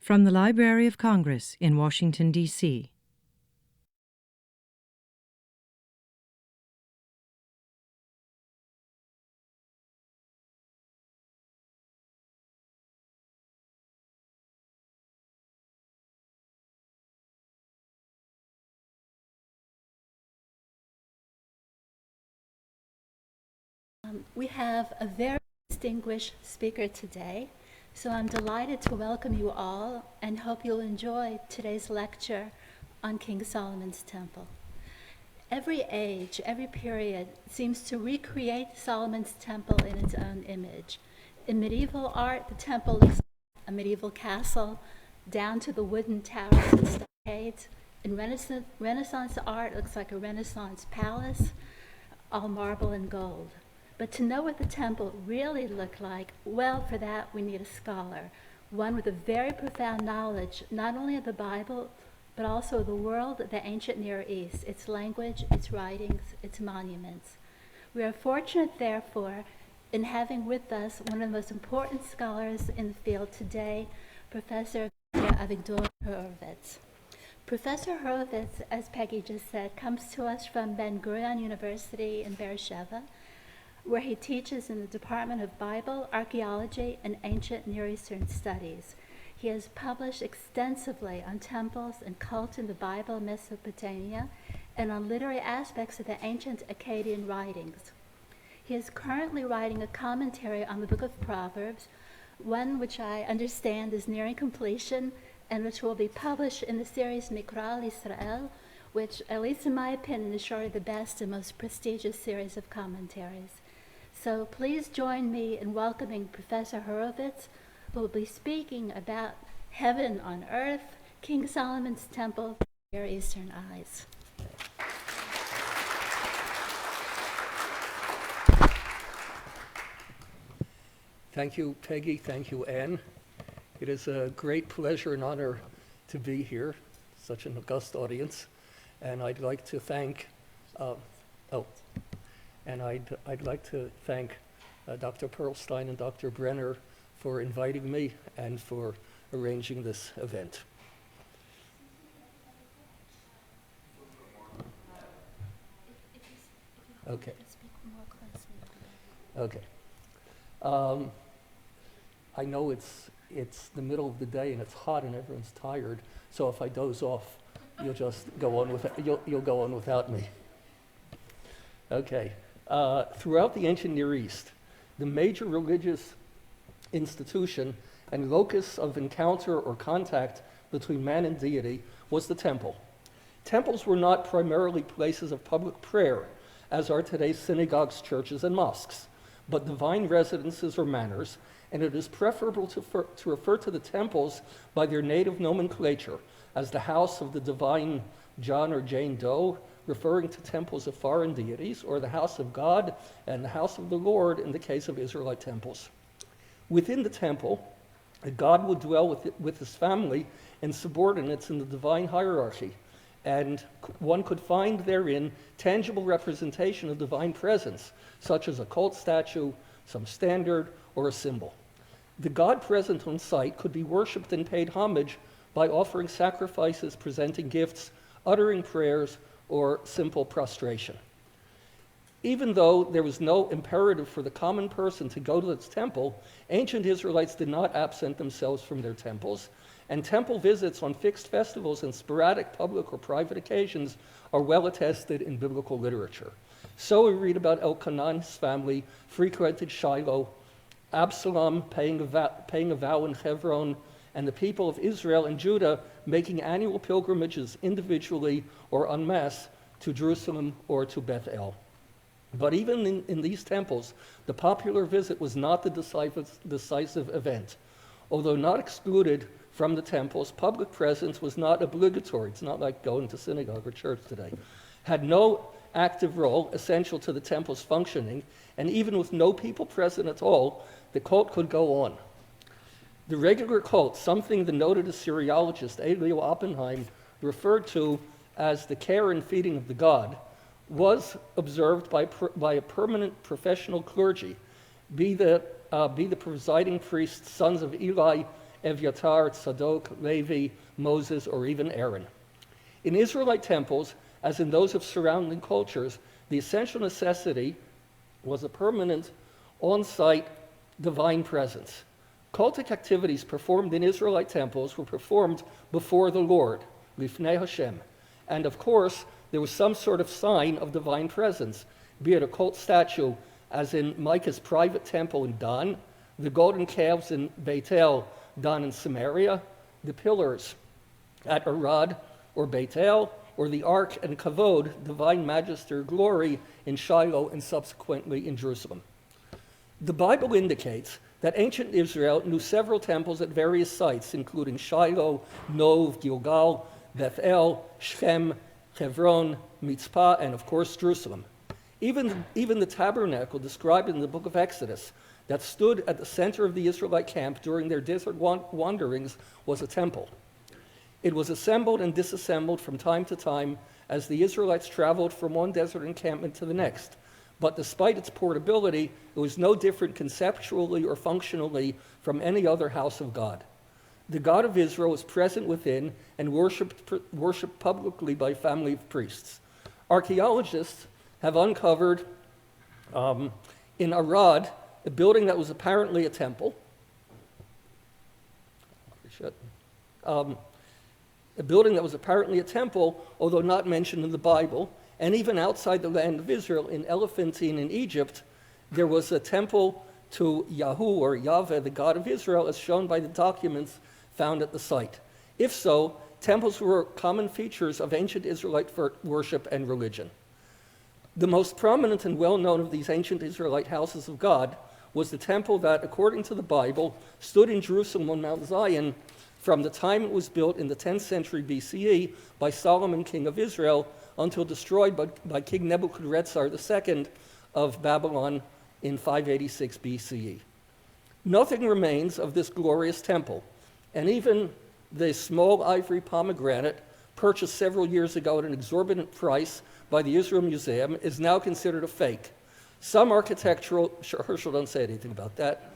From the Library of Congress in Washington, D.C. We have a very distinguished speaker today, so I'm delighted to welcome you all and hope you'll enjoy today's lecture on King Solomon's Temple. Every age, every period seems to recreate Solomon's Temple in its own image. In medieval art, the temple looks like a medieval castle, down to the wooden towers and stockades. In Renaissance art, it looks like a Renaissance palace, all marble and gold. But to know what the temple really looked like, well, for that we need a scholar, one with a very profound knowledge, not only of the Bible, but also of the world of the ancient Near East, its language, its writings, its monuments. We are fortunate, therefore, in having with us one of the most important scholars in the field today, Professor Avigdor Hurowitz. Professor Hurowitz, as Peggy just said, comes to us from Ben-Gurion University in Beersheba, where he teaches in the Department of Bible, Archaeology, and Ancient Near Eastern Studies. He has published extensively on temples and cult in the Bible, Mesopotamia, and on literary aspects of the ancient Akkadian writings. He is currently writing a commentary on the Book of Proverbs, one which I understand is nearing completion and which will be published in the series Mikra Israel, which, at least in my opinion, is surely the best and most prestigious series of commentaries. So please join me in welcoming Professor Hurowitz, who will be speaking about heaven on earth, King Solomon's Temple, Near Eastern eyes. Thank you, Peggy. Thank you, Anne. It is a great pleasure and honor to be here, such an august audience. And I'd like to thank, I'd like to thank Dr. Perlstein and Dr. Brenner for inviting me and for arranging this event. Okay. Okay. I know it's the middle of the day and it's hot and everyone's tired, so if I doze off, you'll just go on with you'll go on without me. Okay. Throughout the ancient Near East, the major religious institution and locus of encounter or contact between man and deity was the temple. Temples were not primarily places of public prayer, as are today's synagogues, churches, and mosques, but divine residences or manors, and it is preferable to refer to the temples by their native nomenclature as the house of the divine John or Jane Doe, referring to temples of foreign deities, or the house of God and the house of the Lord in the case of Israelite temples. Within the temple, God would dwell with his family and subordinates in the divine hierarchy, and one could find therein tangible representation of divine presence, such as a cult statue, some standard, or a symbol. The God present on site could be worshipped and paid homage by offering sacrifices, presenting gifts, uttering prayers, or simple prostration. Even though there was no imperative for the common person to go to its temple, ancient Israelites did not absent themselves from their temples, and temple visits on fixed festivals and sporadic public or private occasions are well attested in biblical literature. So we read about Elkanah's family frequented Shiloh, Absalom paying a vow in Hebron, and the people of Israel and Judah making annual pilgrimages individually or en masse to Jerusalem or to Bethel. But even in these temples, the popular visit was not the decisive event. Although not excluded from the temples, public presence was not obligatory. It's not like going to synagogue or church today. Had no active role essential to the temple's functioning, and even with no people present at all, the cult could go on. The regular cult, something the noted Assyriologist Elio Oppenheim referred to as the care and feeding of the god, was observed by a permanent professional clergy, be the presiding priests, sons of Eli Evyatar, Tzadok, Levi, Moses, or even Aaron. In Israelite temples, as in those of surrounding cultures, the essential necessity was a permanent, on-site divine presence. Cultic activities performed in Israelite temples were performed before the Lord, Lifnei Hashem, and of course, there was some sort of sign of divine presence, be it a cult statue, as in Micah's private temple in Dan, the golden calves in Beit-El, Dan in Samaria, the pillars at Arad or Beit-El, or the ark and kavod, divine majesty or glory, in Shiloh and subsequently in Jerusalem. The Bible indicates that ancient Israel knew several temples at various sites, including Shiloh, Nov, Gilgal, Beth-El, Shechem, Hebron, Mitzpah, and of course Jerusalem. Even the tabernacle described in the book of Exodus that stood at the center of the Israelite camp during their desert wanderings was a temple. It was assembled and disassembled from time to time as the Israelites traveled from one desert encampment to the next. But despite its portability, it was no different conceptually or functionally from any other house of God. The God of Israel was present within and worshipped publicly by a family of priests. Archaeologists have uncovered in Arad a building that was apparently a temple. A building that was apparently a temple, although not mentioned in the Bible, and even outside the land of Israel, in Elephantine in Egypt, there was a temple to Yahu or Yahweh, the God of Israel, as shown by the documents found at the site. If so, temples were common features of ancient Israelite worship and religion. The most prominent and well-known of these ancient Israelite houses of God was the temple that, according to the Bible, stood in Jerusalem on Mount Zion from the time it was built in the 10th century BCE by Solomon, king of Israel, until destroyed by King Nebuchadnezzar II of Babylon in 586 BCE. Nothing remains of this glorious temple, and even the small ivory pomegranate purchased several years ago at an exorbitant price by the Israel Museum is now considered a fake. Some architectural, Herschel don't say anything about that,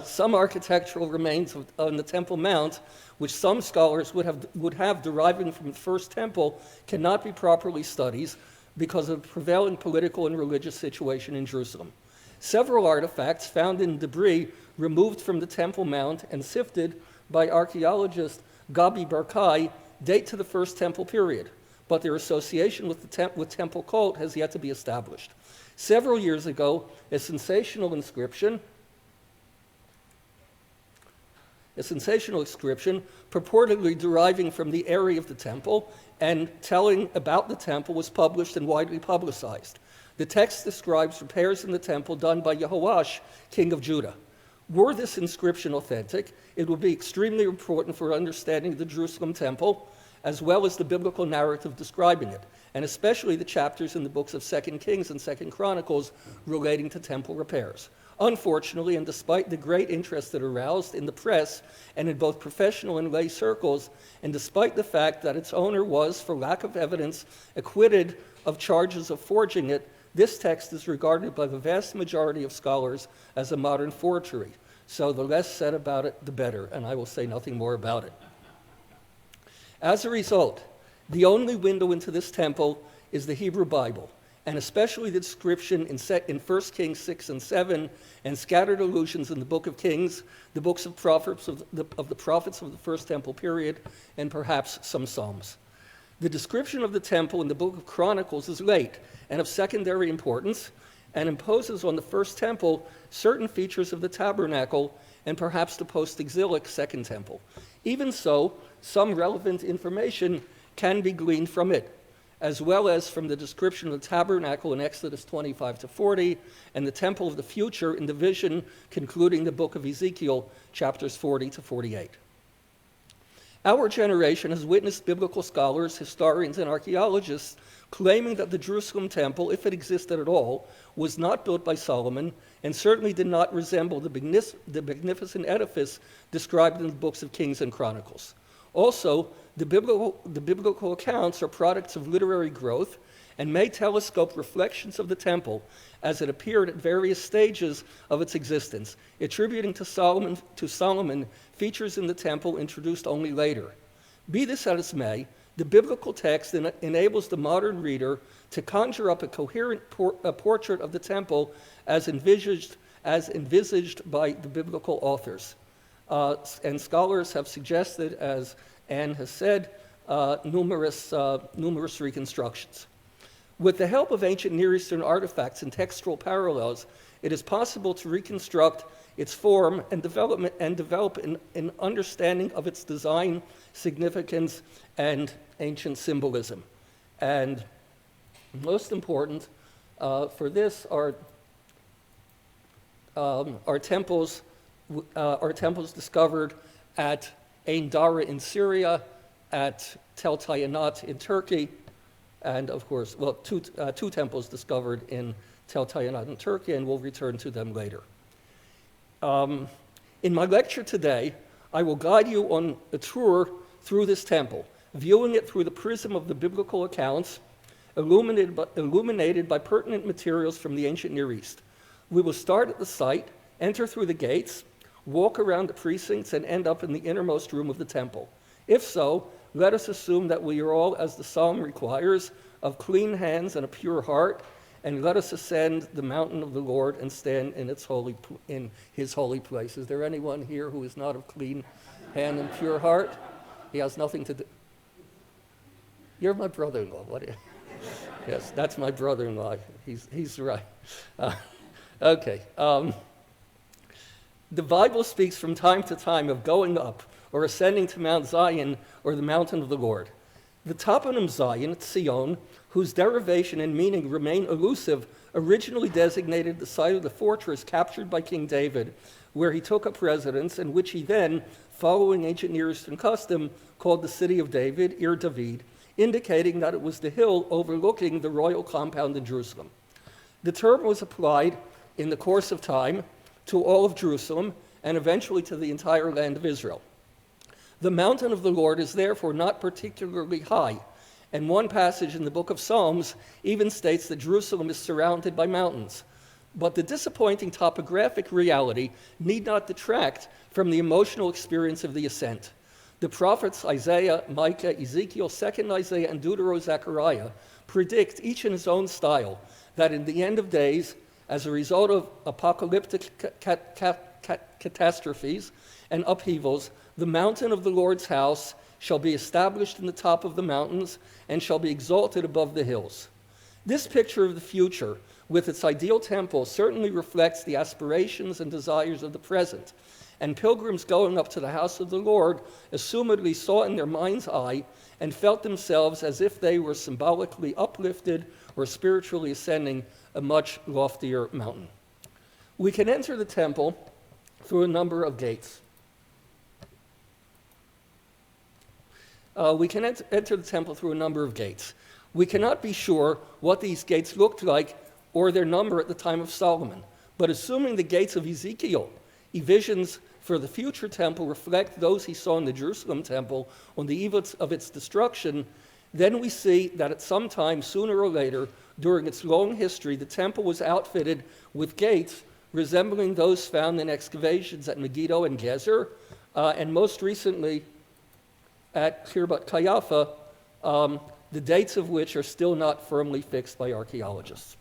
some architectural remains on the Temple Mount, which some scholars would have deriving from the first temple, cannot be properly studied because of the prevailing political and religious situation in Jerusalem. Several artifacts found in debris removed from the Temple Mount and sifted by archaeologist Gabby Barkai date to the First Temple period, but their association with temple cult has yet to be established. Several years ago, a sensational inscription purportedly deriving from the area of the temple and telling about the temple was published and widely publicized. The text describes repairs in the temple done by Yehoash, king of Judah. Were this inscription authentic, it would be extremely important for understanding the Jerusalem temple, as well as the biblical narrative describing it, and especially the chapters in the books of 2 Kings and 2 Chronicles relating to temple repairs. Unfortunately, and despite the great interest it aroused in the press and in both professional and lay circles, and despite the fact that its owner was, for lack of evidence, acquitted of charges of forging it, this text is regarded by the vast majority of scholars as a modern forgery. So the less said about it, the better, and I will say nothing more about it. As a result, the only window into this temple is the Hebrew Bible, and especially the description in 1 Kings 6 and 7, and scattered allusions in the Book of Kings, the books of prophets of the prophets of the First Temple period, and perhaps some Psalms. The description of the temple in the Book of Chronicles is late and of secondary importance, and imposes on the First Temple certain features of the tabernacle and perhaps the post-exilic Second Temple. Even so, some relevant information can be gleaned from it, as well as from the description of the tabernacle in Exodus 25 to 40, and the temple of the future in the vision concluding the book of Ezekiel, chapters 40 to 48. Our generation has witnessed biblical scholars, historians, and archaeologists claiming that the Jerusalem temple, if it existed at all, was not built by Solomon and certainly did not resemble the magnificent edifice described in the books of Kings and Chronicles. Also, the biblical accounts are products of literary growth and may telescope reflections of the temple as it appeared at various stages of its existence, attributing to Solomon features in the temple introduced only later. Be this as it may, the biblical text enables the modern reader to conjure up a coherent portrait of the temple as envisaged by the biblical authors. And scholars have suggested, as Anne has said, numerous reconstructions. With the help of ancient Near Eastern artifacts and textual parallels, it is possible to reconstruct its form and develop an understanding of its design, significance, and ancient symbolism. And most important for this are temples discovered at Dara in Syria, at Tell-Tayanat in Turkey, and of course, well, two temples discovered in Tell-Tayanat in Turkey, and we'll return to them later. In my lecture today, I will guide you on a tour through this temple, viewing it through the prism of the biblical accounts, illuminated by pertinent materials from the ancient Near East. We will start at the site, enter through the gates, walk around the precincts, and end up in the innermost room of the temple. If so, let us assume that we are all, as the psalm requires, of clean hands and a pure heart, and let us ascend the mountain of the Lord and stand in his holy place. Is there anyone here who is not of clean hand and pure heart? He has nothing to do. You're my brother-in-law. What? Yes, that's my brother-in-law. He's right. Okay. The Bible speaks from time to time of going up or ascending to Mount Zion or the mountain of the Lord. The toponym Zion, Zion, whose derivation and meaning remain elusive, originally designated the site of the fortress captured by King David, where he took up residence, and which he then, following ancient Near Eastern custom, called the city of David, Ir David, indicating that it was the hill overlooking the royal compound in Jerusalem. The term was applied in the course of time to all of Jerusalem and eventually to the entire land of Israel. The mountain of the Lord is therefore not particularly high, and one passage in the book of Psalms even states that Jerusalem is surrounded by mountains. But the disappointing topographic reality need not detract from the emotional experience of the ascent. The prophets Isaiah, Micah, Ezekiel, 2nd Isaiah, and Deutero-Zechariah predict, each in his own style, that in the end of days, as a result of apocalyptic catastrophes and upheavals, the mountain of the Lord's house shall be established in the top of the mountains and shall be exalted above the hills. This picture of the future, with its ideal temple, certainly reflects the aspirations and desires of the present, and pilgrims going up to the house of the Lord assumedly saw in their mind's eye and felt themselves as if they were symbolically uplifted or spiritually ascending a much loftier mountain. We can enter the temple through a number of gates. We cannot be sure what these gates looked like or their number at the time of Solomon, but assuming the gates of Ezekiel, visions for the future temple, reflect those he saw in the Jerusalem temple on the eve of its destruction, then we see that at some time, sooner or later, during its long history, the temple was outfitted with gates resembling those found in excavations at Megiddo and Gezer, and most recently at Khirbet Qeiyafah, the dates of which are still not firmly fixed by archaeologists.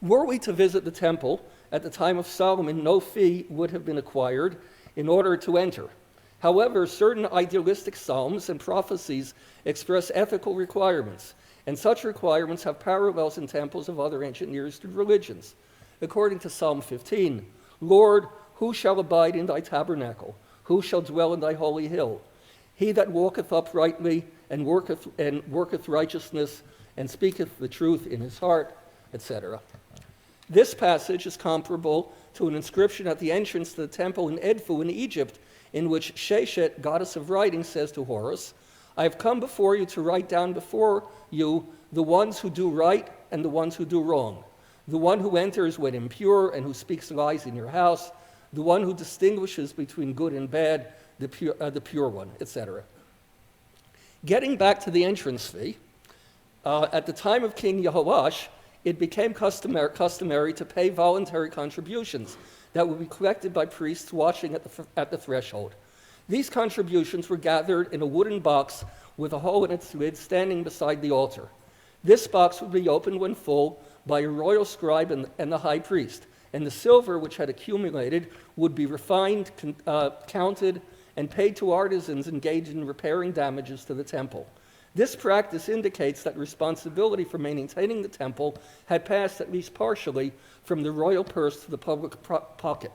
Were we to visit the temple at the time of Solomon, no fee would have been acquired in order to enter. However, certain idealistic psalms and prophecies express ethical requirements, and such requirements have parallels in temples of other ancient Near Eastern religions. According to Psalm 15, Lord, who shall abide in thy tabernacle? Who shall dwell in thy holy hill? He that walketh uprightly and worketh righteousness and speaketh the truth in his heart, etc. This passage is comparable to an inscription at the entrance to the temple in Edfu in Egypt, in which Sheshet, goddess of writing, says to Horus, I have come before you to write down before you the ones who do right and the ones who do wrong, the one who enters when impure and who speaks lies in your house, the one who distinguishes between good and bad, the pure one, etc. Getting back to the entrance fee, At the time of King Yehoash, it became customary to pay voluntary contributions that would be collected by priests watching at the threshold. These contributions were gathered in a wooden box with a hole in its lid standing beside the altar. This box would be opened when full by a royal scribe and the high priest, and the silver which had accumulated would be refined, counted, and paid to artisans engaged in repairing damages to the temple. This practice indicates that responsibility for maintaining the temple had passed at least partially from the royal purse to the public pocket.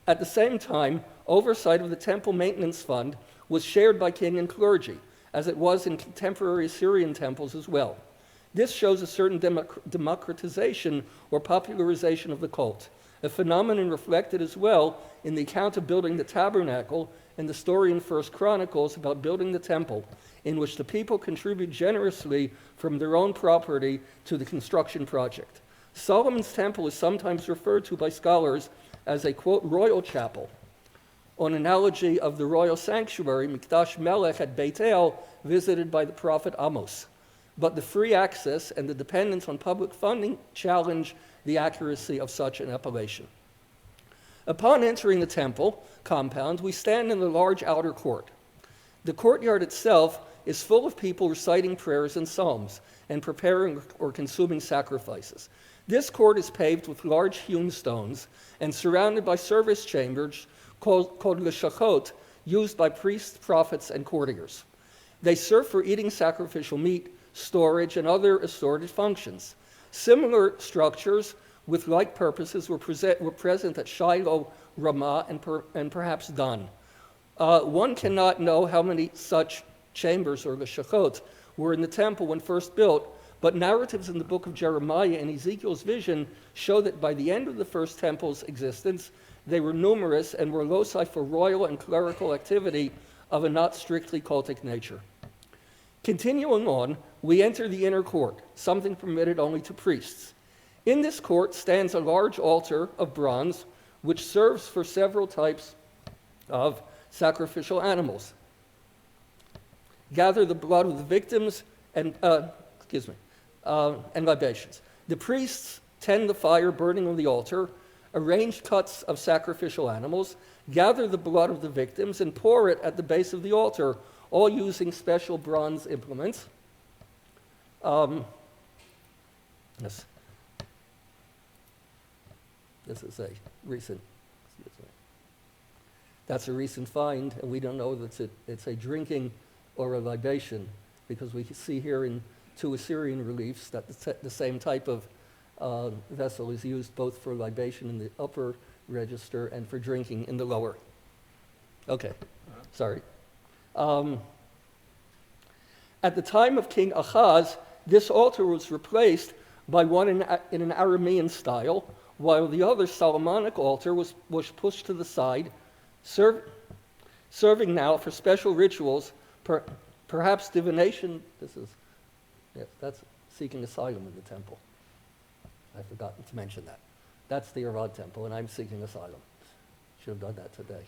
At the same time, oversight of the temple maintenance fund was shared by king and clergy, as it was in contemporary Assyrian temples as well. This shows a certain democratization or popularization of the cult, a phenomenon reflected as well in the account of building the tabernacle and the story in 1 Chronicles about building the temple, in which the people contribute generously from their own property to the construction project. Solomon's temple is sometimes referred to by scholars as a, quote, royal chapel, on analogy of the royal sanctuary, Mikdash Melech at Beit El, visited by the prophet Amos. But the free access and the dependence on public funding challenge the accuracy of such an appellation. Upon entering the temple compound, we stand in the large outer court. The courtyard itself is full of people reciting prayers and psalms and preparing or consuming sacrifices. This court is paved with large hewn stones and surrounded by service chambers called leshachot, used by priests, prophets, and courtiers. They serve for eating sacrificial meat, storage, and other assorted functions. Similar structures with like purposes were present at Shiloh, Ramah, and perhaps Dan. One cannot know how many such chambers or leshachot were in the temple when first built, but narratives in the book of Jeremiah and Ezekiel's vision show that by the end of the first temple's existence, they were numerous and were loci for royal and clerical activity of a not strictly cultic nature. Continuing on, we enter the inner court, something permitted only to priests. In this court stands a large altar of bronze, which serves for several types of sacrificial animals. Gather the blood of the victims and libations. The priests tend the fire burning on the altar, arrange cuts of sacrificial animals, gather the blood of the victims, and pour it at the base of the altar, all using special bronze implements. Yes. This is a recent, that's a recent find, and we don't know that it's a drinking or a libation, because we see here in 2 Assyrian reliefs that the same type of vessel is used both for libation in the upper register and for drinking in the lower. Okay, sorry. At the time of King Ahaz, this altar was replaced by one in an Aramean style, while the other Solomonic altar was pushed to the side, serving now for special rituals, perhaps divination. That's seeking asylum in the temple. I've forgotten to mention that. That's the Arad Temple, and I'm seeking asylum. Should have done that today.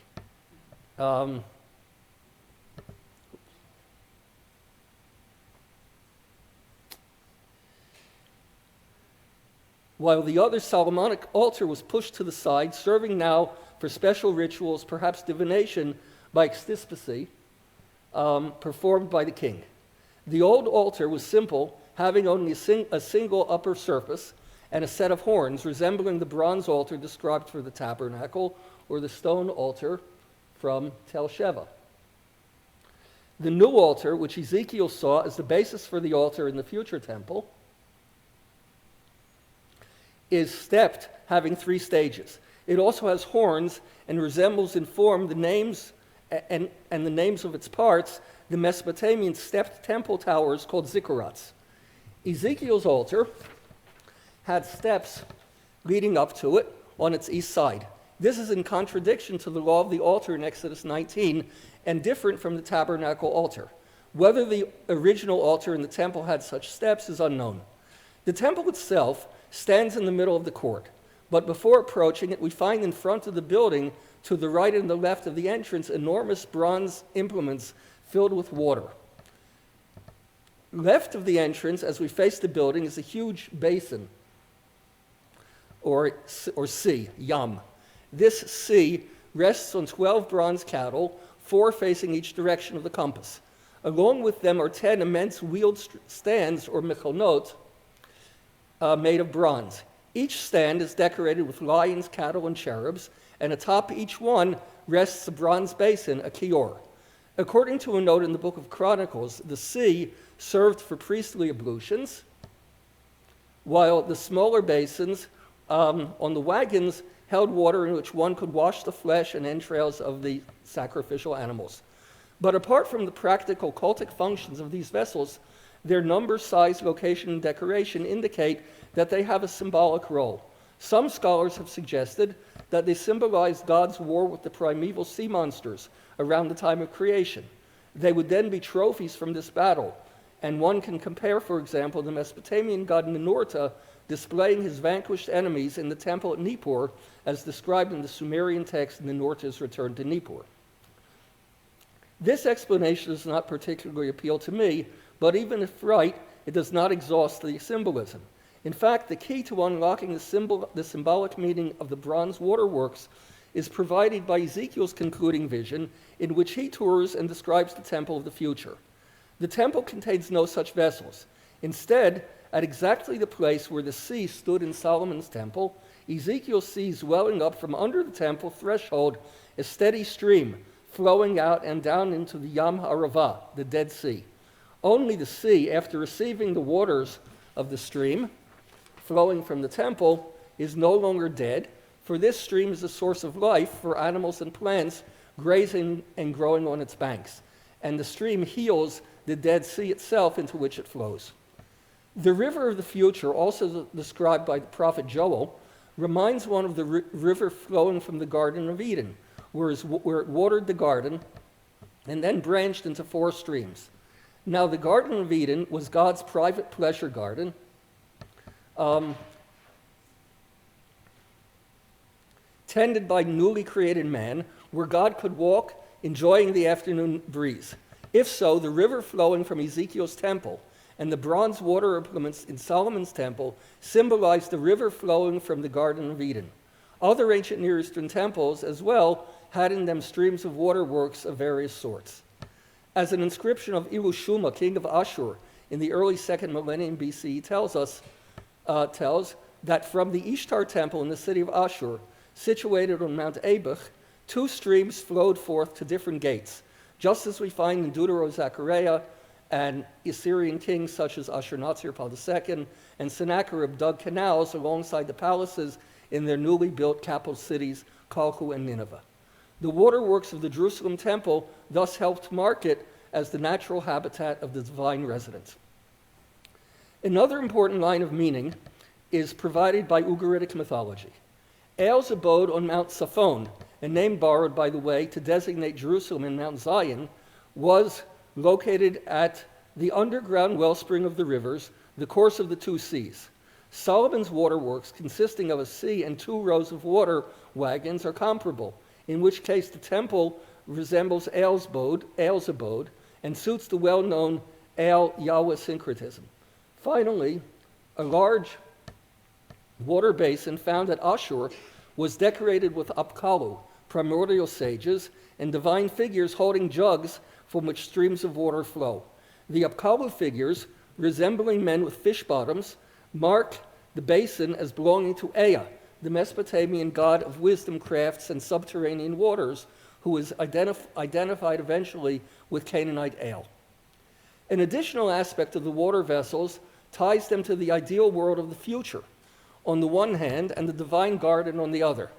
While the other Solomonic altar was pushed to the side, serving now for special rituals, perhaps divination by extispacy, performed by the king. The old altar was simple, having only a single upper surface and a set of horns, resembling the bronze altar described for the tabernacle or the stone altar from Tel-Sheva. The new altar, which Ezekiel saw as the basis for the altar in the future temple, is stepped, having 3 stages. It also has horns and resembles in form the names and the names of its parts, the Mesopotamian stepped temple towers called ziggurats. Ezekiel's altar had steps leading up to it on its east side. This is in contradiction to the law of the altar in Exodus 19 and different from the tabernacle altar. Whether the original altar in the temple had such steps is unknown. The temple itself stands in the middle of the court, but before approaching it, we find in front of the building, to the right and the left of the entrance, enormous bronze implements filled with water. Left of the entrance, as we face the building, is a huge basin, or sea, yam. This sea rests on 12 bronze cattle, 4 facing each direction of the compass. Along with them are 10 immense wheeled stands, or Mekhonot, made of bronze. Each stand is decorated with lions, cattle, and cherubs, and atop each one rests a bronze basin, a kior. According to a note in the book of Chronicles, the sea served for priestly ablutions, while the smaller basins on the wagons held water in which one could wash the flesh and entrails of the sacrificial animals. But apart from the practical cultic functions of these vessels, their number, size, location, and decoration indicate that they have a symbolic role. Some scholars have suggested that they symbolize God's war with the primeval sea monsters around the time of creation. They would then be trophies from this battle, and one can compare, for example, the Mesopotamian god Ninurta displaying his vanquished enemies in the temple at Nippur, as described in the Sumerian text Ninurta's Return to Nippur. This explanation does not particularly appeal to me, but even if right, it does not exhaust the symbolism. In fact, the key to unlocking the symbolic meaning of the bronze waterworks is provided by Ezekiel's concluding vision, in which he tours and describes the temple of the future. The temple contains no such vessels. Instead, at exactly the place where the sea stood in Solomon's temple, Ezekiel sees welling up from under the temple threshold a steady stream flowing out and down into the Yam Haravah, the Dead Sea. Only the sea, after receiving the waters of the stream flowing from the temple, is no longer dead, for this stream is a source of life for animals and plants grazing and growing on its banks, and the stream heals the Dead Sea itself into which it flows. The river of the future, also described by the prophet Joel, reminds one of the river flowing from the Garden of Eden, where it watered the garden and then branched into 4 streams. Now, the Garden of Eden was God's private pleasure garden, tended by newly created man, where God could walk enjoying the afternoon breeze. If so, the river flowing from Ezekiel's temple and the bronze water implements in Solomon's temple symbolized the river flowing from the Garden of Eden. Other ancient Near Eastern temples as well had in them streams of waterworks of various sorts. As an inscription of Ilushuma, king of Ashur, in the early 2nd millennium BCE tells that from the Ishtar temple in the city of Ashur, situated on Mount Abuch, 2 streams flowed forth to different gates, just as we find in Deutero-Zechariah and Assyrian kings such as Ashurnasirpal II and Sennacherib dug canals alongside the palaces in their newly built capital cities, Kalku and Nineveh. The waterworks of the Jerusalem temple thus helped mark it as the natural habitat of the divine residence. Another important line of meaning is provided by Ugaritic mythology. Eel's abode on Mount Saphon, a name borrowed, by the way, to designate Jerusalem and Mount Zion, was located at the underground wellspring of the rivers, the course of the 2 seas. Solomon's waterworks, consisting of a sea and 2 rows of water wagons, are comparable, in which case the temple resembles Eel's abode and suits the well-known El-Yahweh syncretism. Finally, a large water basin found at Ashur was decorated with apkalu, primordial sages, and divine figures holding jugs from which streams of water flow. The apkalu figures, resembling men with fish bottoms, mark the basin as belonging to Ea, the Mesopotamian god of wisdom, crafts, and subterranean waters, who is identified eventually with Canaanite El. An additional aspect of the water vessels ties them to the ideal world of the future, on the one hand, and the divine garden on the other.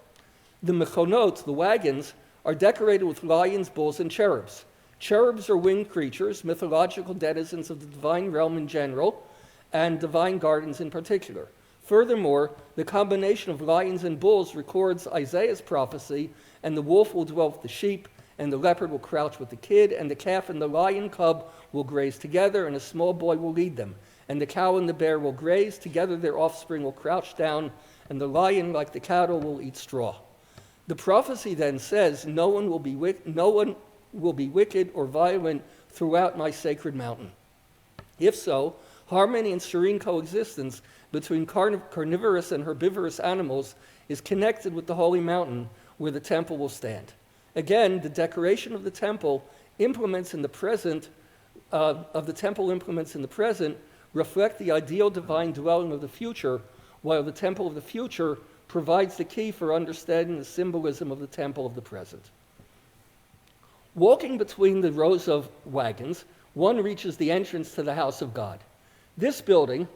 The Mekhonot, the wagons, are decorated with lions, bulls, and cherubs. Cherubs are winged creatures, mythological denizens of the divine realm in general, and divine gardens in particular. Furthermore, the combination of lions and bulls records Isaiah's prophecy, and the wolf will dwell with the sheep, and the leopard will crouch with the kid, and the calf and the lion cub will graze together, and a small boy will lead them. And the cow and the bear will graze, together their offspring will crouch down, and the lion, like the cattle, will eat straw. The prophecy then says, no one will be wicked or violent throughout my sacred mountain. If so, harmony and serene coexistence between carnivorous and herbivorous animals is connected with the holy mountain where the temple will stand. Again, the decoration of the temple implements in the present reflect the ideal divine dwelling of the future, while the temple of the future provides the key for understanding the symbolism of the temple of the present. Walking between the rows of wagons, one reaches the entrance to the house of God. This building,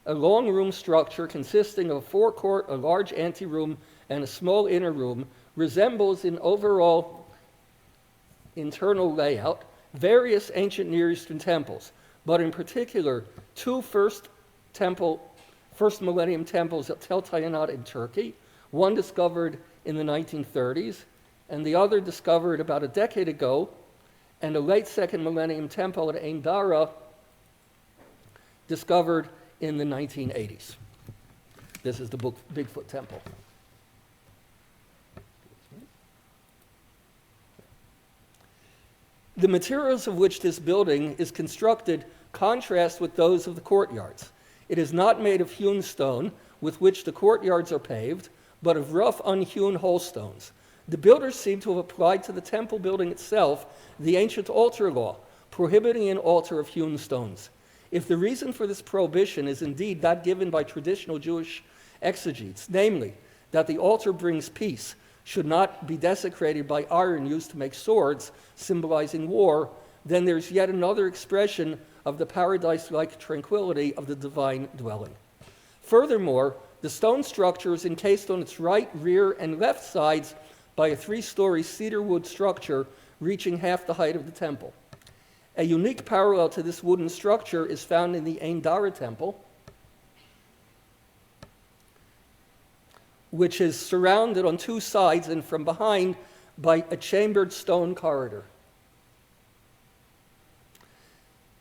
a long room structure consisting of a forecourt, a large anteroom, and a small inner room, resembles in overall internal layout various ancient Near Eastern temples, but in particular two first millennium temples at Tell-Tayanat in Turkey, one discovered in the 1930s and the other discovered about a decade ago, and a late second millennium temple at Dara discovered in the 1980s. This is the Bigfoot Temple. The materials of which this building is constructed contrast with those of the courtyards. It is not made of hewn stone, with which the courtyards are paved, but of rough, unhewn whole stones. The builders seem to have applied to the temple building itself the ancient altar law, prohibiting an altar of hewn stones. If the reason for this prohibition is indeed that given by traditional Jewish exegetes, namely, that the altar brings peace, should not be desecrated by iron used to make swords, symbolizing war, then there's yet another expression of the paradise-like tranquility of the divine dwelling. Furthermore, the stone structure is encased on its right, rear, and left sides by a 3-story cedar wood structure reaching half the height of the temple. A unique parallel to this wooden structure is found in the Dara Temple, which is surrounded on 2 sides and from behind by a chambered stone corridor.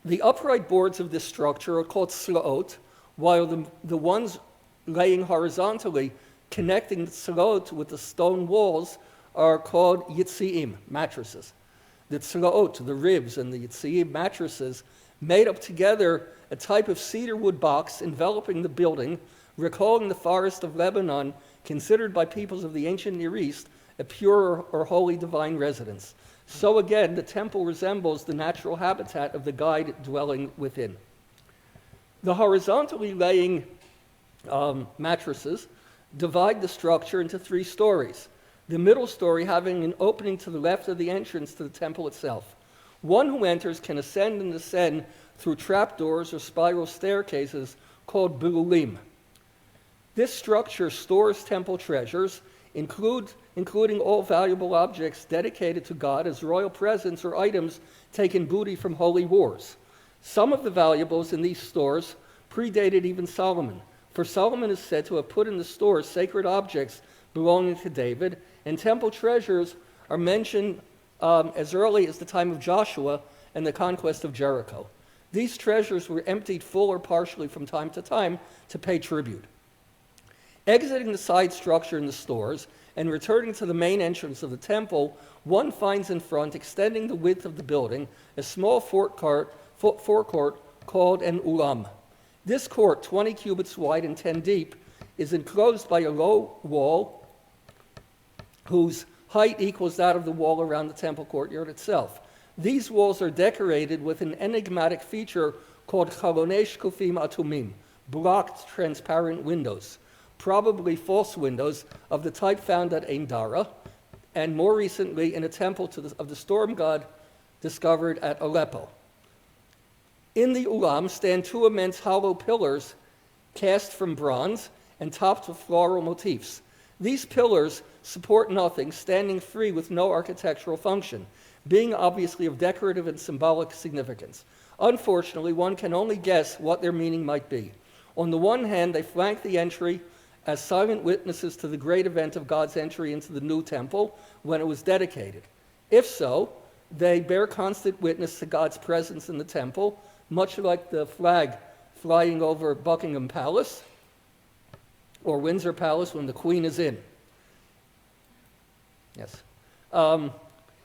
The upright boards of this structure are called slaot, while the ones laying horizontally connecting the slaot with the stone walls are called yitziim, mattresses. The slaot, the ribs, and the yitziim mattresses made up together a type of cedar wood box enveloping the building, recalling the forest of Lebanon, considered by peoples of the ancient Near East a pure or holy divine residence. So again, the temple resembles the natural habitat of the guide dwelling within. The horizontally laying mattresses divide the structure into 3 stories, the middle story having an opening to the left of the entrance to the temple itself. One who enters can ascend and descend through trapdoors or spiral staircases called bilulim. This structure stores temple treasures, including all valuable objects dedicated to God as royal presents or items taken booty from holy wars. Some of the valuables in these stores predated even Solomon, for Solomon is said to have put in the stores sacred objects belonging to David, and temple treasures are mentioned as early as the time of Joshua and the conquest of Jericho. These treasures were emptied full or partially from time to pay tribute. Exiting the side structure in the stores and returning to the main entrance of the temple, one finds in front, extending the width of the building, a small forecourt called an ulam. This court, 20 cubits wide and 10 deep, is enclosed by a low wall whose height equals that of the wall around the temple courtyard itself. These walls are decorated with an enigmatic feature called chalonei shkufim atumim, blocked transparent windows, probably false windows of the type found at Dara, and more recently in a temple of the storm god discovered at Aleppo. In the ulam stand 2 immense hollow pillars cast from bronze and topped with floral motifs. These pillars support nothing, standing free with no architectural function, being obviously of decorative and symbolic significance. Unfortunately, one can only guess what their meaning might be. On the one hand, they flank the entry as silent witnesses to the great event of God's entry into the new temple when it was dedicated. If so, they bear constant witness to God's presence in the temple, much like the flag flying over Buckingham Palace or Windsor Palace when the Queen is in. Yes.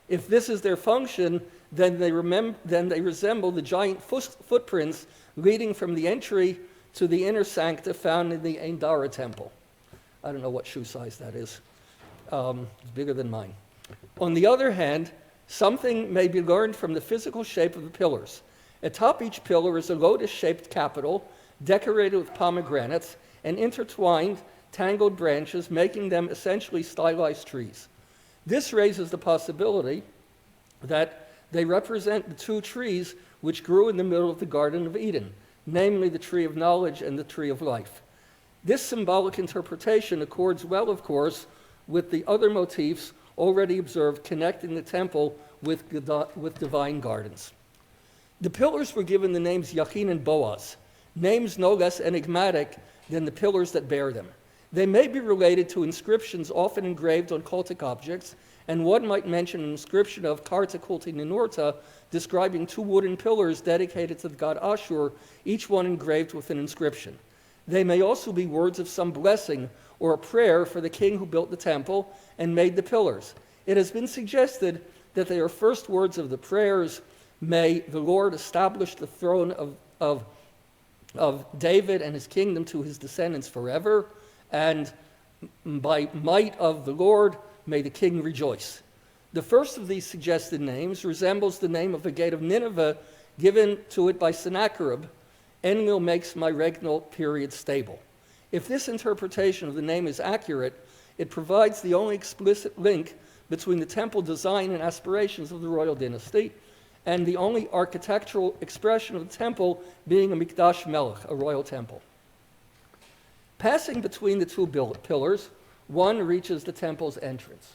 If this is their function, then they resemble the giant footprints leading from the entry to the inner sancta found in the Dara Temple. I don't know what shoe size that is. It's bigger than mine. On the other hand, something may be learned from the physical shape of the pillars. Atop each pillar is a lotus-shaped capital decorated with pomegranates and intertwined, tangled branches, making them essentially stylized trees. This raises the possibility that they represent the two trees which grew in the middle of the Garden of Eden, namely the tree of knowledge and the tree of life. This symbolic interpretation accords well, of course, with the other motifs already observed connecting the temple with divine gardens. The pillars were given the names Yachin and Boaz, names no less enigmatic than the pillars that bear them. They may be related to inscriptions often engraved on cultic objects, and one might mention an inscription of Karta Kulti Ninorta describing two wooden pillars dedicated to the god Ashur, each one engraved with an inscription. They may also be words of some blessing or a prayer for the king who built the temple and made the pillars. It has been suggested that they are first words of the prayers, "May the Lord establish the throne of David and his kingdom to his descendants forever, and by might of the Lord, may the king rejoice." The first of these suggested names resembles the name of the gate of Nineveh given to it by Sennacherib. Enlil makes my regnal period stable. If this interpretation of the name is accurate, it provides the only explicit link between the temple design and aspirations of the royal dynasty, and the only architectural expression of the temple being a Mikdash Melech, a royal temple. Passing between the two pillars, one reaches the temple's entrance.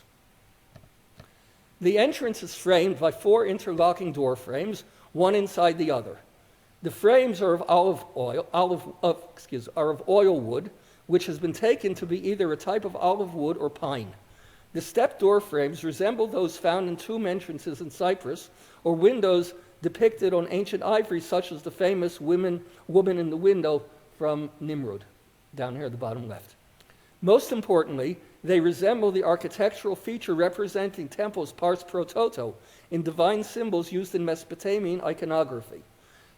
The entrance is framed by 4 interlocking door frames, one inside the other. The frames are of oil wood, which has been taken to be either a type of olive wood or pine. The step door frames resemble those found in tomb entrances in Cyprus, or windows depicted on ancient ivory, such as the famous woman in the window from Nimrod, down here at the bottom left. Most importantly, they resemble the architectural feature representing temples pars pro toto in divine symbols used in Mesopotamian iconography.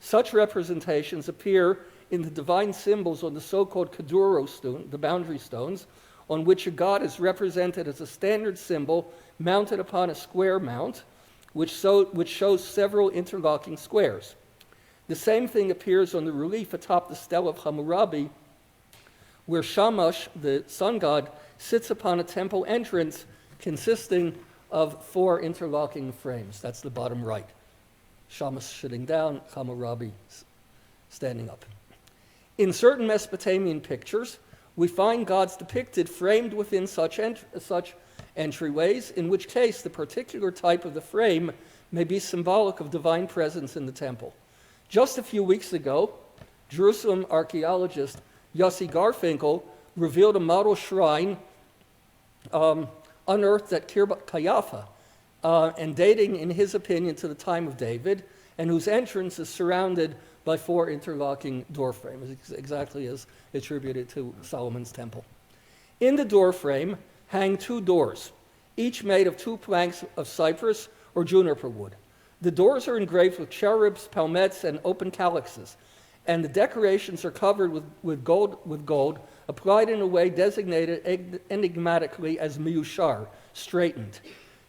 Such representations appear in the divine symbols on the so-called Kaduro stone, the boundary stones, on which a god is represented as a standard symbol mounted upon a square mount, which shows several interlocking squares. The same thing appears on the relief atop the stele of Hammurabi, where Shamash, the sun god, sits upon a temple entrance consisting of 4 interlocking frames. That's the bottom right. Shamash sitting down, Hammurabi standing up. In certain Mesopotamian pictures, we find gods depicted framed within such entryways, in which case the particular type of the frame may be symbolic of divine presence in the temple. Just a few weeks ago, Jerusalem archaeologist Yossi Garfinkel revealed a model shrine unearthed at Qeiyafah, and dating, in his opinion, to the time of David, and whose entrance is surrounded by 4 interlocking door frames, exactly as attributed to Solomon's temple. In the door frame hang 2 doors, each made of 2 planks of cypress or juniper wood. The doors are engraved with cherubs, palmettes, and open calyxes, and the decorations are covered with gold applied in a way designated enigmatically as miyushar, straightened.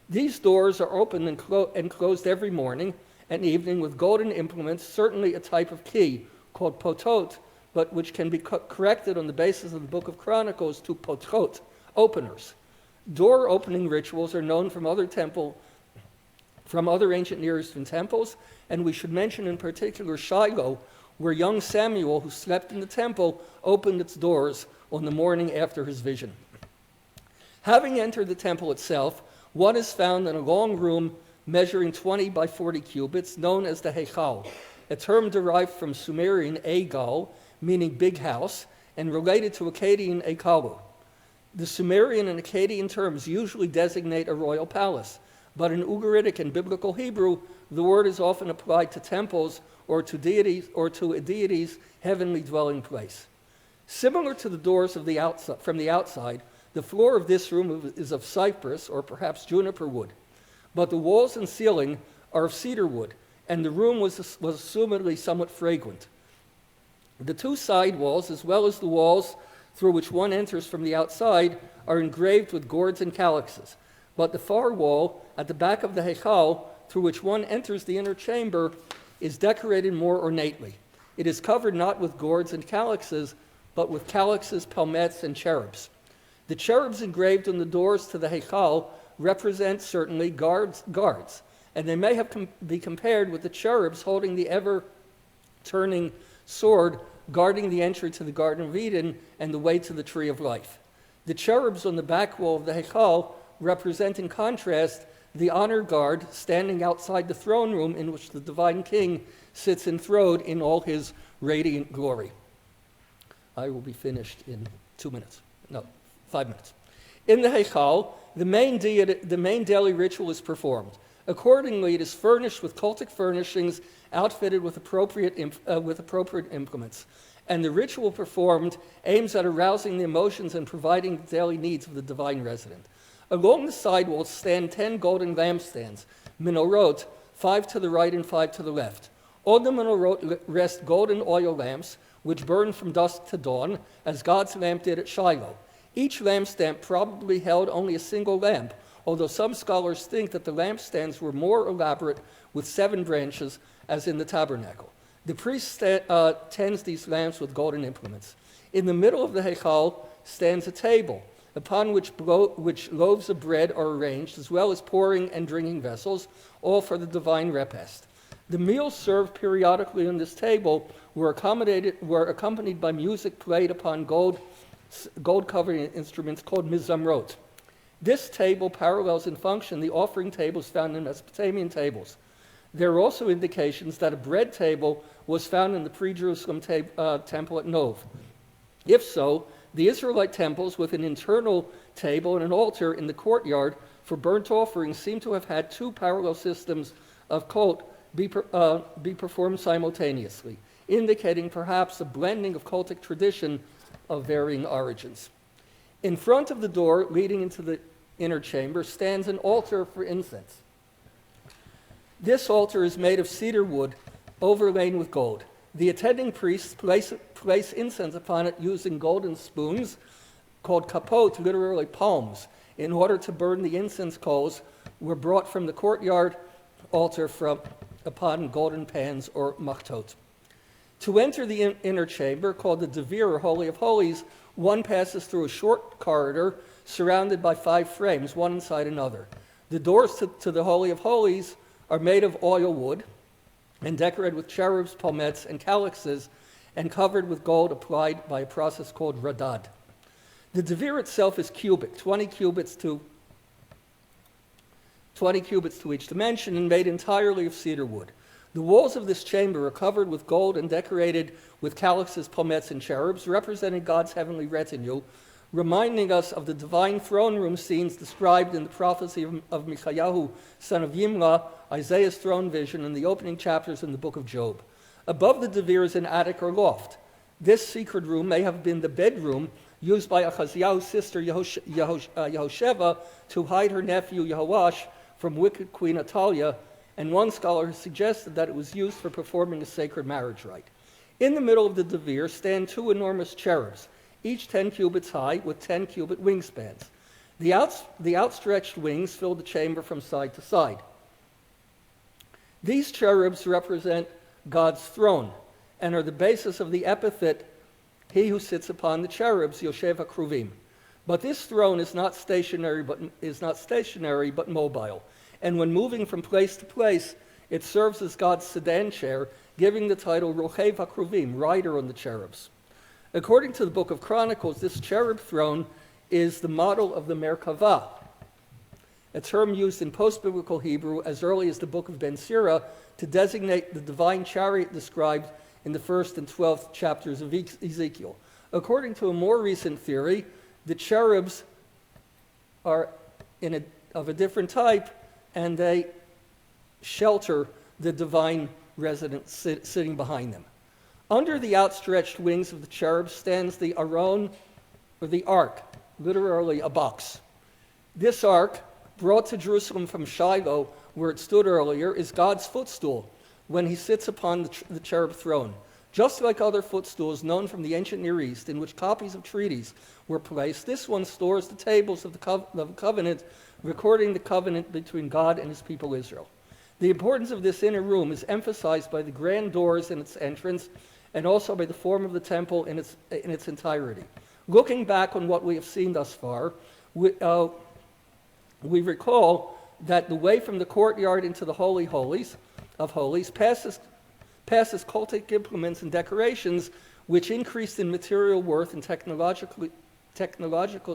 These doors are opened and closed every morning and evening with golden implements, certainly a type of key called potot, but which can be corrected on the basis of the Book of Chronicles to potrot, openers. Door opening rituals are known from other ancient Near Eastern temples, and we should mention in particular Shiloh, where young Samuel, who slept in the temple, opened its doors on the morning after his vision. Having entered the temple itself, one is found in a long room measuring 20 by 40 cubits, known as the Heichal, a term derived from Sumerian Eigal, meaning big house, and related to Akkadian Eikalu. The Sumerian and Akkadian terms usually designate a royal palace, but in Ugaritic and Biblical Hebrew, the word is often applied to temples or to a deity's heavenly dwelling place. Similar to the doors of from the outside, the floor of this room is of cypress or perhaps juniper wood, but the walls and ceiling are of cedar wood, and the room was assumedly somewhat fragrant. The two side walls, as well as the walls through which one enters from the outside, are engraved with gourds and calyxes. But the far wall, at the back of the Heichal, through which one enters the inner chamber, is decorated more ornately. It is covered not with gourds and calyxes, but with calyxes, palmettes, and cherubs. The cherubs engraved on the doors to the Heichal represent certainly guards, and they may have be compared with the cherubs holding the ever-turning sword guarding the entry to the Garden of Eden and the way to the Tree of Life. The cherubs on the back wall of the Heichal represent, in contrast, the honor guard standing outside the throne room in which the divine king sits enthroned in all his radiant glory. I will be finished in 5 minutes. In the Heichal, the main daily ritual is performed. Accordingly, it is furnished with cultic furnishings, outfitted with appropriate implements. And the ritual performed aims at arousing the emotions and providing the daily needs of the divine resident. Along the side walls stand 10 golden lampstands, menorot, 5 to the right and 5 to the left. On the menorot rest golden oil lamps, which burn from dusk to dawn, as God's lamp did at Shiloh. Each lampstand probably held only a single lamp, although some scholars think that the lampstands were more elaborate with 7 branches, as in the tabernacle. The priest tends these lamps with golden implements. In the middle of the Heichal stands a table, upon which loaves of bread are arranged, as well as pouring and drinking vessels, all for the divine repast. The meals served periodically on this table were accompanied by music played upon gold-covering instruments called mizamrot. This table parallels in function the offering tables found in Mesopotamian tables. There are also indications that a bread table was found in the pre-Jerusalem temple at Nov. If so, the Israelite temples with an internal table and an altar in the courtyard for burnt offerings seem to have had 2 parallel systems of cult be performed simultaneously, indicating perhaps a blending of cultic tradition of varying origins. In front of the door leading into the inner chamber stands an altar for incense. This altar is made of cedar wood overlain with gold. The attending priests place incense upon it using golden spoons called kapot, literally palms, in order to burn the incense coals were brought from the courtyard altar upon golden pans or machtot. To enter the inner chamber, called the Devir, or Holy of Holies, one passes through a short corridor surrounded by 5 frames, one inside another. The doors to the Holy of Holies are made of oil wood and decorated with cherubs, palmettes, and calyxes, and covered with gold applied by a process called radad. The Devir itself is cubic, 20 cubits to each dimension, and made entirely of cedar wood. The walls of this chamber are covered with gold and decorated with calyxes, palmettes, and cherubs, representing God's heavenly retinue, reminding us of the divine throne room scenes described in the prophecy of Michayahu, son of Yimla, Isaiah's throne vision, and the opening chapters in the book of Job. Above the Devir is an attic or loft. This secret room may have been the bedroom used by Achaziah's sister Yehosheva to hide her nephew Yehoash from wicked Queen Athaliah, and one scholar has suggested that it was used for performing a sacred marriage rite. In the middle of the Devir stand 2 enormous cherubs, each 10 cubits high with 10-cubit wingspans. The outstretched wings fill the chamber from side to side. These cherubs represent God's throne and are the basis of the epithet, he who sits upon the cherubs, Yosef HaKruvim. But this throne is not stationary but mobile. And when moving from place to place, it serves as God's sedan chair, giving the title Rochev HaKruvim, rider on the cherubs. According to the book of Chronicles, this cherub throne is the model of the Merkavah, a term used in post-biblical Hebrew as early as the book of Ben Sira to designate the divine chariot described in the 1st and 12th chapters of Ezekiel. According to a more recent theory, the cherubs are of a different type, and they shelter the divine resident sitting behind them. Under the outstretched wings of the cherubs stands the Aron, or the ark, literally a box. This ark brought to Jerusalem from Shiloh, where it stood earlier, is God's footstool when he sits upon the cherub throne. Just like other footstools known from the ancient Near East, in which copies of treaties were placed, this one stores the tables of the covenant, recording the covenant between God and his people Israel. The importance of this inner room is emphasized by the grand doors in its entrance and also by the form of the temple in its entirety. Looking back on what we have seen thus far, we recall that the way from the courtyard into the Holy of Holies passes cultic implements and decorations which increased in material worth and technological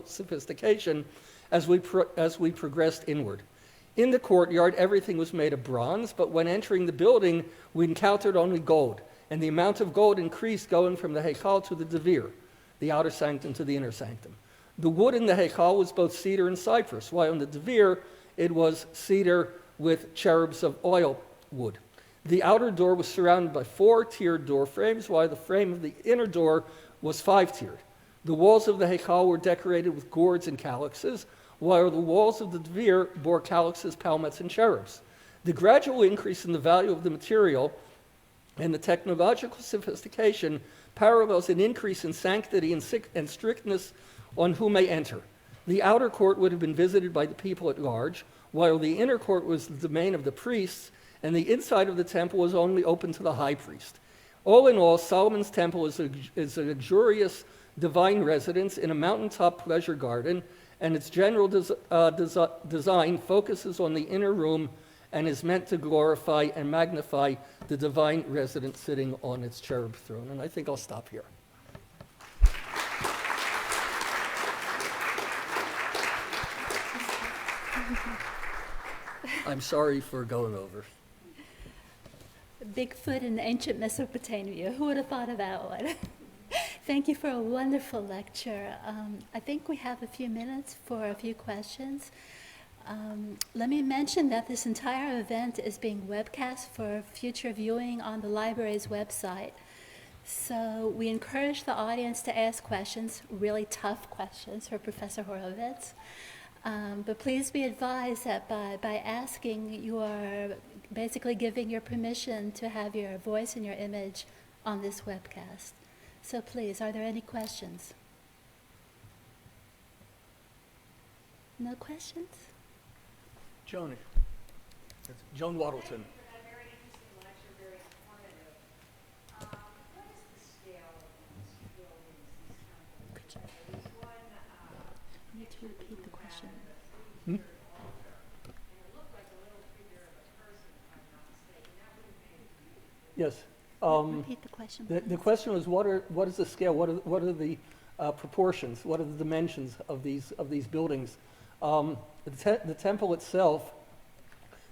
sophistication as we progressed inward. In the courtyard, everything was made of bronze, but when entering the building, we encountered only gold, and the amount of gold increased going from the Hekal to the Devir, the outer sanctum to the inner sanctum. The wood in the Hekal was both cedar and cypress, while in the Devir, it was cedar with cherubs of oil wood. The outer door was surrounded by 4-tiered door frames, while the frame of the inner door was 5-tiered. The walls of the Hekal were decorated with gourds and calyxes, while the walls of the Devir bore calyxes, palmets, and cherubs. The gradual increase in the value of the material and the technological sophistication parallels an increase in sanctity and strictness on who may enter. The outer court would have been visited by the people at large, while the inner court was the domain of the priests, and the inside of the temple was only open to the high priest. All in all, Solomon's temple is a luxurious divine residence in a mountaintop pleasure garden, and its general design focuses on the inner room and is meant to glorify and magnify the divine residence sitting on its cherub throne. And I think I'll stop here. I'm sorry for going over. Bigfoot in ancient Mesopotamia. Who would have thought of that one? Thank you for a wonderful lecture. I think we have a few minutes for a few questions. Let me mention that this entire event is being webcast for future viewing on the library's website. So we encourage the audience to ask questions, really tough questions for Professor Hurowitz. But please be advised that by asking, you are basically giving your permission to have your voice and your image on this webcast. So please, are there any questions? No questions? Joan. That's Joan Waddleton. I need to repeat the question. Yes. Repeat the question. The question was, what is the scale? What are the proportions? What are the dimensions of these buildings? The temple itself,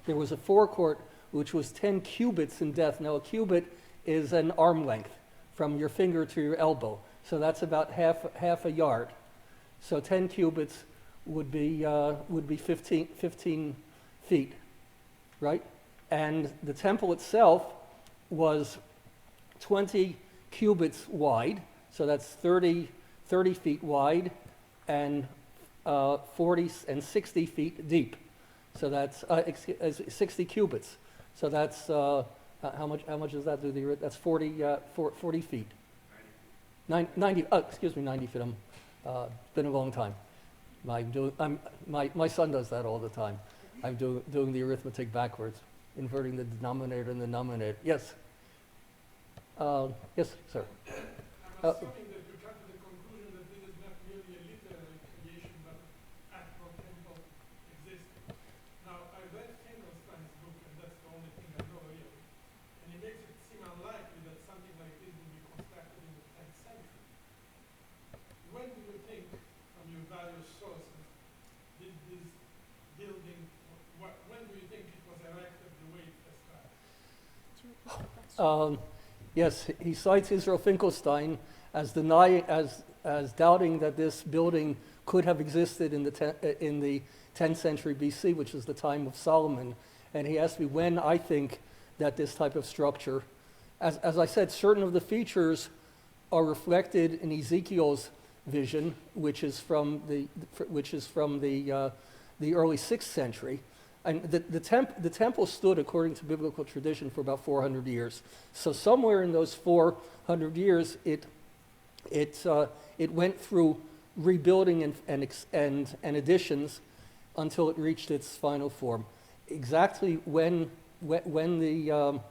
there was a forecourt which was 10 cubits in depth. Now, a cubit is an arm length from your finger to your elbow, so that's about half a yard. So 10 cubits would be 15 feet, right? And the temple itself was 20 cubits wide, so that's 30 feet wide, and 40 and 60 feet deep. So that's 60 cubits. So that's how much does that do? That's 40 feet. 90 feet. It's been a long time. My son does that all the time. I'm doing the arithmetic backwards, inverting the denominator and the numerator. Yes. Yes, sir. I'm assuming that you come to the conclusion that this is not merely a literary creation, but actual temple existed. Now, I read Finkelstein's book, and that's the only thing I know really. And it makes it seem unlikely that something like this would be constructed in the 10th century. When do you think, from your various sources, did this building, when do you think it was erected the way it described? Yes, he cites Israel Finkelstein as doubting that this building could have existed in the 10th century BC, which is the time of Solomon. And he asked me when I think that this type of structure, as I said, certain of the features are reflected in Ezekiel's vision, which is from the the early 6th century. And the temple stood, according to biblical tradition, for about 400 years. So somewhere in those 400 years, it went through rebuilding and additions until it reached its final form. Exactly when the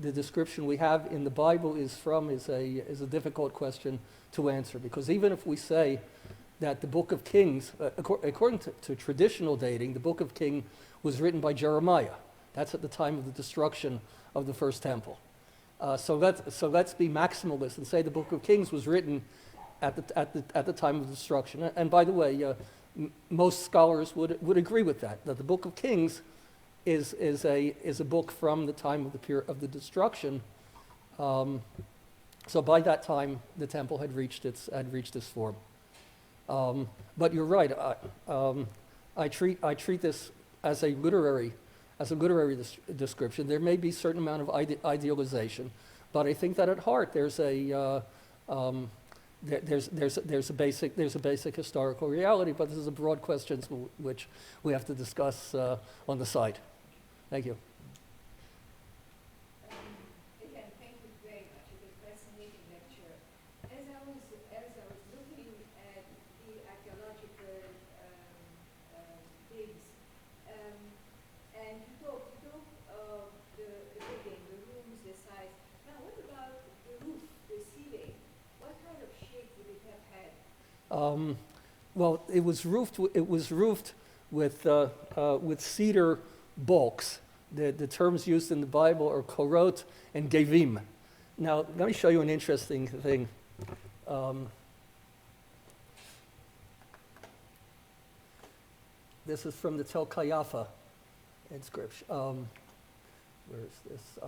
description we have in the Bible is from is a difficult question to answer, because even if we say that the Book of Kings, according to traditional dating, the Book of Kings was written by Jeremiah. That's at the time of the destruction of the first temple. So let's be maximalist and say the Book of Kings was written at the time of the destruction. And by the way, most scholars would agree with that the Book of Kings is a book from the time of the destruction. So by that time, the temple had reached its form. But you're right. I treat this as a literary description. There may be a certain amount of idealization, but I think that at heart there's a basic historical reality. But this is a broad question which we have to discuss on the side. Thank you. Again, thank you very much. It was a fascinating lecture. As I was looking at the archaeological digs, and you talked of the building, the rooms, the size. Now, what about the roof, the ceiling? What kind of shape would it have had? Well, it was roofed with cedar balks. The terms used in the Bible are korot and gevim. Now, let me show you an interesting thing. This is from the Tell-Tayanat inscription. Where is this?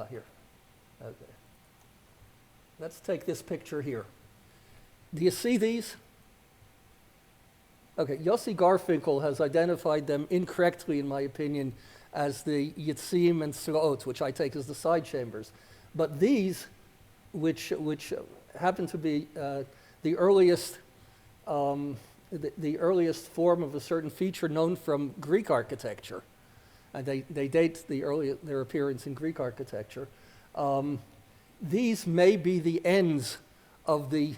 Here. Okay. Let's take this picture here. Do you see these? Okay, Yossi Garfinkel has identified them incorrectly, in my opinion, as the Yitzim and Sraot, which I take as the side chambers. But these, which happen to be the earliest form of a certain feature known from Greek architecture, and they date their appearance in Greek architecture. These may be the ends of the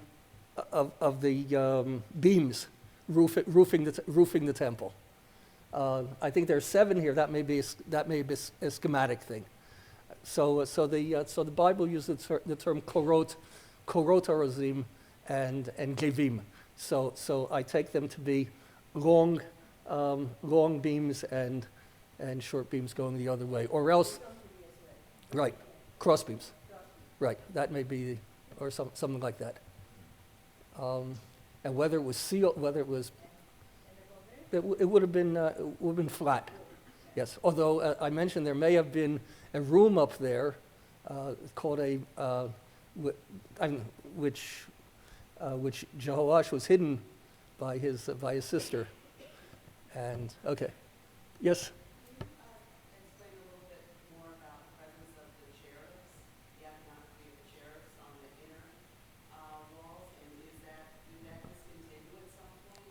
beams roofing the temple. I think there are 7 here. That may be a schematic thing. So the Bible uses the term korot harazim and gevim. So I take them to be long beams and short beams going the other way, or else, right, cross beams, right. That may be, or something like that. And whether it was sealed, it would have been flat. Yes. Although I mentioned there may have been a room up there called which Jehoash was hidden by his sister. And okay, yes. Explain a little bit more about the presence of the cherubs, the iconography of the cherubs on the inner walls, and do that discontinue at some point?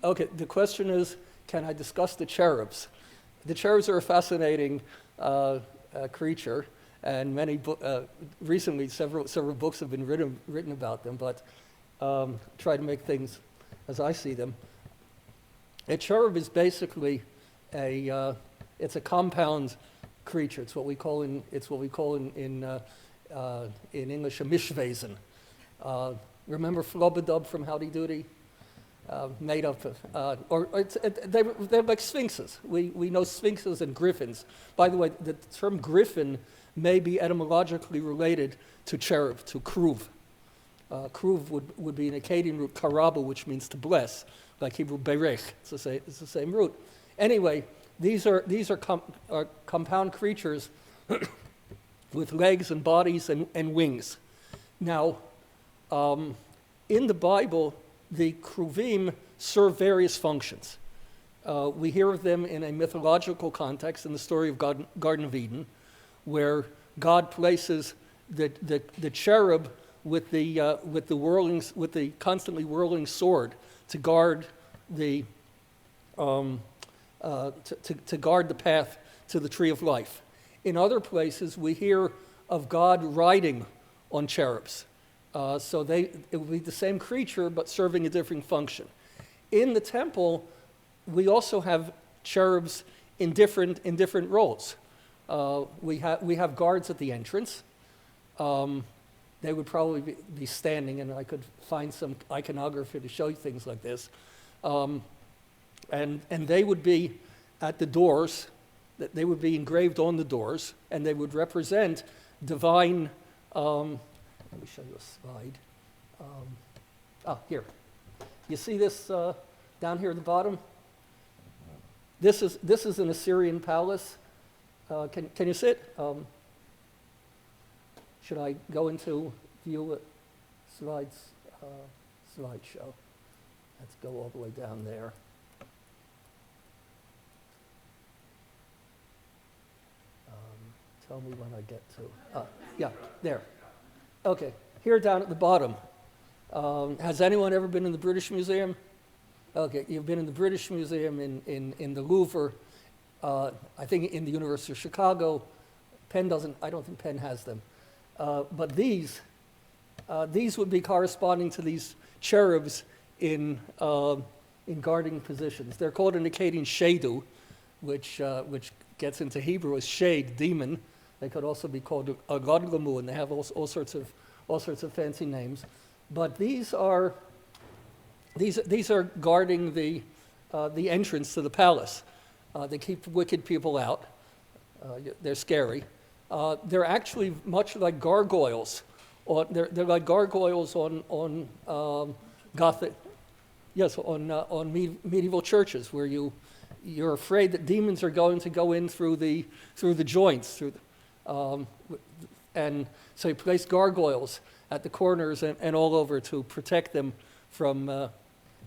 Okay, the question is, can I discuss the cherubs? The cherubs are a fascinating creature, and recently several books have been written about them, but try to make things as I see them. A cherub is basically it's a compound creature. It's what we call in English a mishwesen. Remember Flubadub from Howdy Doody? Made up of, they're like sphinxes. We know sphinxes and griffins. By the way, the term griffin may be etymologically related to cherub, to kruv. Kruv would be an Akkadian root, karaba, which means to bless, like Hebrew berech. It's the same root. Anyway, these are compound creatures with legs and bodies and wings. Now, in the Bible, the kruvim serve various functions. We hear of them in a mythological context in the story of Garden of Eden, where God places the cherub with the constantly whirling sword to guard the to guard the path to the tree of life. In other places, we hear of God riding on cherubs. So it would be the same creature, but serving a different function. In the temple, we also have cherubs in different roles. We have guards at the entrance. They would probably be standing, and I could find some iconography to show you things like this. And they would be at the doors. They would be engraved on the doors, and they would represent divine. Let me show you a slide. Here. You see this down here at the bottom? This is an Assyrian palace. Can you see it? Should I go into view slideshow? Let's go all the way down there. Tell me when I get to. Yeah, there. Okay, here down at the bottom. Has anyone ever been in the British Museum? Okay, you've been in the British Museum, in the Louvre, I think in the University of Chicago. Penn doesn't, I don't think Penn has them. But these would be corresponding to these cherubs in guarding positions. They're called in Akkadian Shadu, which gets into Hebrew as shade, demon. They could also be called Agadlamu, and they have all sorts of fancy names. But these are guarding the entrance to the palace. They keep wicked people out. They're scary. They're actually much like gargoyles. They're like gargoyles on Gothic, yes, on medieval churches, where you're afraid that demons are going to go in through the joints, and so you place gargoyles at the corners and all over to protect them from.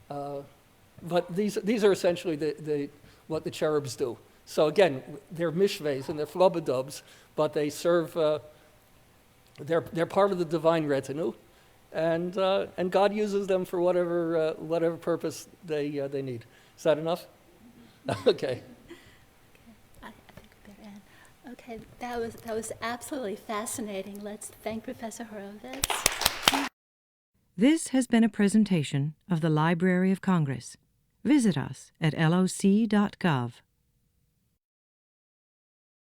But these are essentially what the cherubs do. So again, they're mishves and they're flubadubs, but they serve. They're part of the divine retinue, and God uses them for whatever purpose they need. Is that enough? Okay. I think we better end. Okay, that was absolutely fascinating. Let's thank Professor Hurowitz. This has been a presentation of the Library of Congress. Visit us at loc.gov.